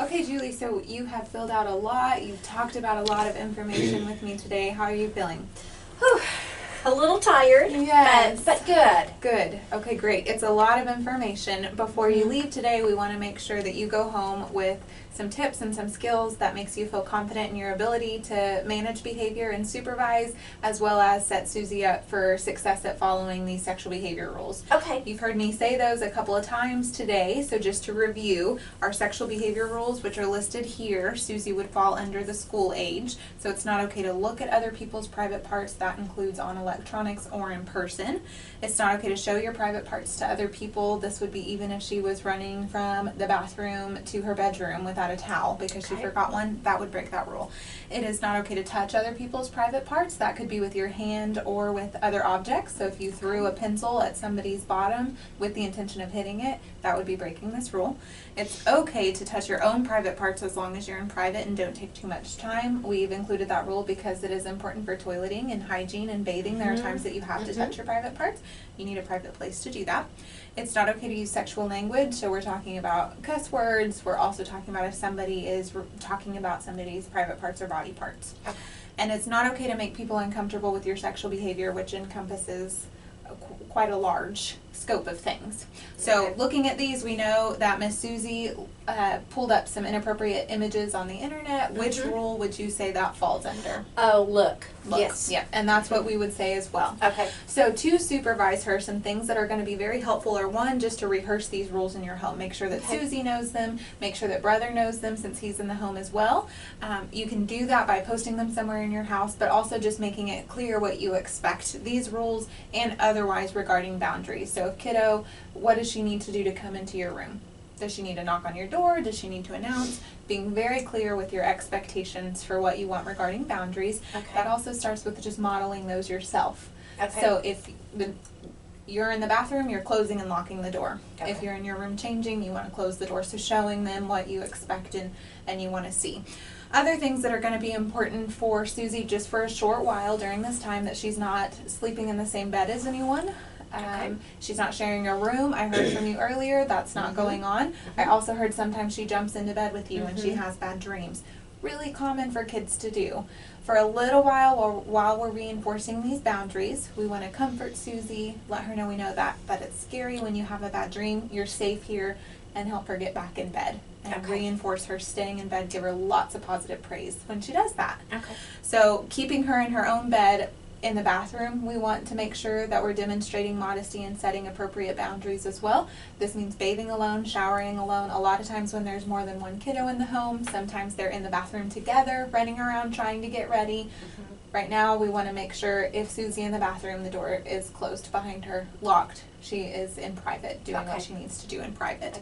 Okay, Julie, so you have filled out a lot. You've talked about a lot of information with me today. How are you feeling? Whew. A little tired, Yes. but good. Good. Okay, great. It's a lot of information. Before you leave today, we want to make sure that you go home with some tips and some skills that makes you feel confident in your ability to manage behavior and supervise, as well as set Susie up for success at following these sexual behavior rules. Okay. You've heard me say those a couple of times today, so just to review, our sexual behavior rules, which are listed here, Susie would fall under the school age, so it's not okay to look at other people's private parts. That includes on electronics or in person. It's not okay to show your private parts to other people. This would be even if she was running from the bathroom to her bedroom without a towel because she forgot one. That would break that rule. It is not okay to touch other people's private parts. That could be with your hand or with other objects. So if you threw a pencil at somebody's bottom with the intention of hitting it, that would be breaking this rule. It's okay to touch your own private parts as long as you're in private and don't take too much time. We've included that rule because it is important for toileting and hygiene and bathing. There are times that you have to touch your private parts. You need a private place to do that. It's not okay to use sexual language, so we're talking about cuss words. We're also talking about if somebody is talking about somebody's private parts or body parts. Okay. And it's not okay to make people uncomfortable with your sexual behavior, which encompasses quite a large scope of things. So looking at these, we know that Miss Susie pulled up some inappropriate images on the internet. Which rule would you say that falls under? Oh, look. Yes. Yeah, and that's what we would say as well. Okay. So to supervise her, some things that are going to be very helpful are, one, just to rehearse these rules in your home. Make sure that Susie knows them. Make sure that brother knows them since he's in the home as well. You can do that by posting them somewhere in your house, but also just making it clear what you expect these rules and otherwise regarding boundaries. So if kiddo, what does she need to do to come into your room? Does she need to knock on your door? Does she need to announce? Being very clear with your expectations for what you want regarding boundaries. Okay. That also starts with just modeling those yourself. Okay. So if you're in the bathroom, you're closing and locking the door. Okay. If you're in your room changing, you want to close the door. So showing them what you expect and you want to see. Other things that are going to be important for Susie just for a short while during this time that she's not sleeping in the same bed as anyone. She's not sharing a room. I heard from you earlier that's not going on. I also heard sometimes she jumps into bed with you and she has bad dreams. Really common for kids to do. For a little while we're reinforcing these boundaries, we want to comfort Susie, let her know we know that it's scary when you have a bad dream, you're safe here, and help her get back in bed. And reinforce her staying in bed, give her lots of positive praise when she does that. Okay. So keeping her in her own bed in the bathroom, we want to make sure that we're demonstrating modesty and setting appropriate boundaries as well. This means bathing alone, showering alone. A lot of times when there's more than one kiddo in the home, sometimes they're in the bathroom together, running around trying to get ready. Right now we want to make sure if Susie in the bathroom, the door is closed behind her, locked. She is in private, doing what she needs to do in private.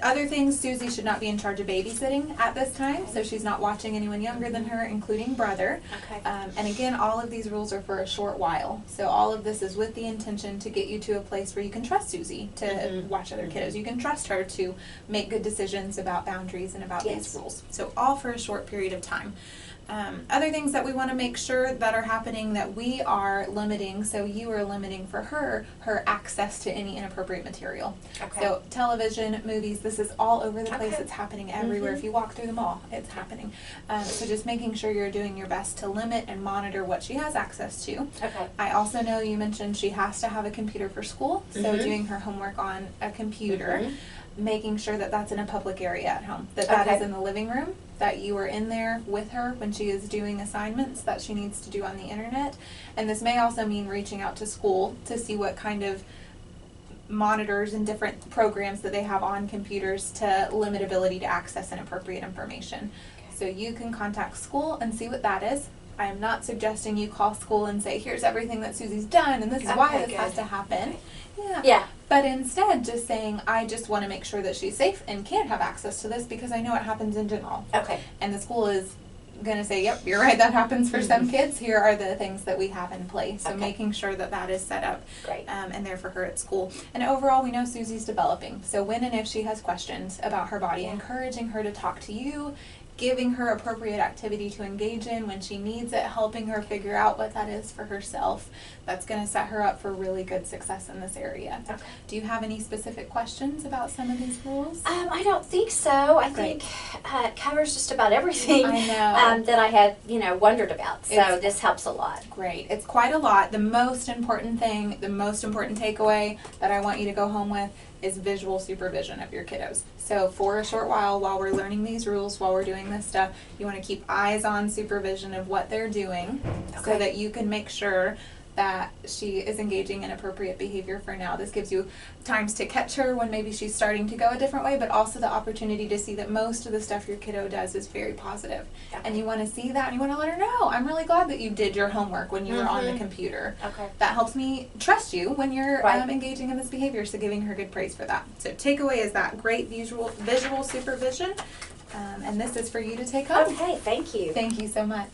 Other things, Susie should not be in charge of babysitting at this time, so she's not watching anyone younger than her, including brother. And again, all of these rules are for a short while. So all of this is with the intention to get you to a place where you can trust Susie to watch other kiddos. You can trust her to make good decisions about boundaries and about these rules. So all for a short period of time. Other things that we want to make sure that are happening that we are limiting, so you are limiting for her access to any inappropriate material. So television, movies, this is all over the place. It's happening everywhere. If you walk through the mall, it's happening. So just making sure you're doing your best to limit and monitor what she has access to. I also know you mentioned she has to have a computer for school, so doing her homework on a computer. Making sure that that's in a public area at home, that is in the living room, that you are in there with her when she is doing assignments that she needs to do on the internet. And this may also mean reaching out to school to see what kind of monitors and different programs that they have on computers to limit ability to access inappropriate information. So you can contact school and see what that is. I am not suggesting you call school and say, here's everything that Susie's done and this is why this has to happen. Yeah. But instead just saying, I just want to make sure that she's safe and can't have access to this because I know it happens in general. And the school is going to say, yep, you're right, that happens for some kids. Here are the things that we have in place. So making sure that that is set up and there for her at school. And overall, we know Susie's developing. So when and if she has questions about her body, encouraging her to talk to you, giving her appropriate activity to engage in when she needs it, helping her figure out what that is for herself. That's going to set her up for really good success in this area. Okay. Do you have any specific questions about some of these rules? I don't think so. I Great. think it covers just about everything I know. that I had, wondered about. So It's- this helps a lot. Great. It's quite a lot. The most important thing, the most important takeaway that I want you to go home with is visual supervision of your kiddos. So for a short while we're learning these rules, while we're doing this stuff, you want to keep eyes on supervision of what they're doing so Okay. that you can make sure that she is engaging in appropriate behavior for now. This gives you times to catch her when maybe she's starting to go a different way, but also the opportunity to see that most of the stuff your kiddo does is very positive. Okay. And you want to see that and you want to let her know, I'm really glad that you did your homework when you were on the Mhm. computer. Okay. That helps me trust you when you're Right. engaging in this behavior, so giving her good praise for that. So takeaway is that great visual supervision, and this is for you to take home. Okay, thank you. Thank you so much.